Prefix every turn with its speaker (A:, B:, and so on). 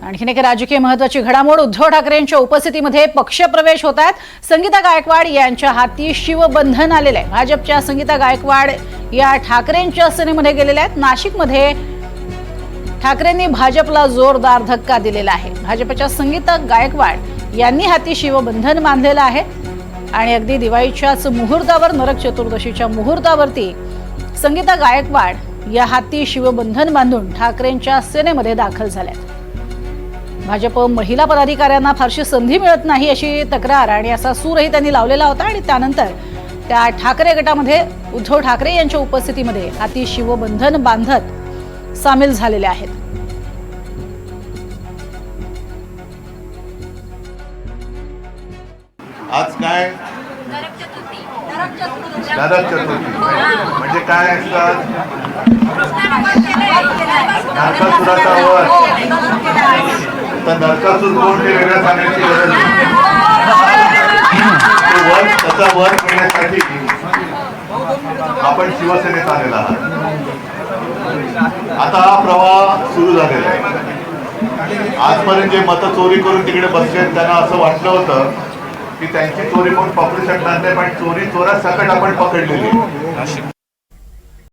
A: आणखीन एक राजकीय महत्त्वाची घडामोड उद्धव ठाकरेंच्या उपस्थितीमध्ये पक्षप्रवेश होत आहेत। संगीता गायकवाड यांच्या हाती शिवबंधन आलेले आहे। भाजपच्या संगीता गायकवाड या ठाकरेंच्या सेनेमध्ये गेलेल्या आहेत। नाशिकमध्ये ठाकरेंनी भाजपला जोरदार धक्का दिलेला आहे। भाजपच्या संगीता गायकवाड यांनी हाती शिवबंधन बांधलेलं आहे आणि अगदी दिवाळीच्याच मुहूर्तावर नरक चतुर्दशीच्या मुहूर्तावरती संगीता गायकवाड या हाती शिवबंधन बांधून ठाकरेंच्या सेनेमध्ये दाखल झाल्यात। भाजप महिला पदाधिकाऱ्यांना फारशी संधी मिळत नाही अशी तक्रार आणि असा सूरही त्यांनी लावलेला होता आणि त्यानंतर त्या ठाकरे गटामध्ये उद्धव ठाकरे यांच्या उपस्थितीमध्ये हाती शिवबंधन बांधत सामील झालेले आहेत।
B: आज काय नरक चतुर्थी म्हणजे काय असतात? नरकासुराचा वध। तर नरकासुर कोण ते वेगळं सांगण्याची गरज नाही। वध त्याचा वध करण्यासाठी आपण शिवसेनेत आलेला आहात। आता हा प्रवाह सुरू झालेला आहे। आजपर्यंत जे मतं चोरी करून तिकडे बसले त्यांना असं वाटलं होतं की त्यांची चोरी कोण पकडू शकणार नाही, पण चोरी चोरा सकट आपण पकडलेली।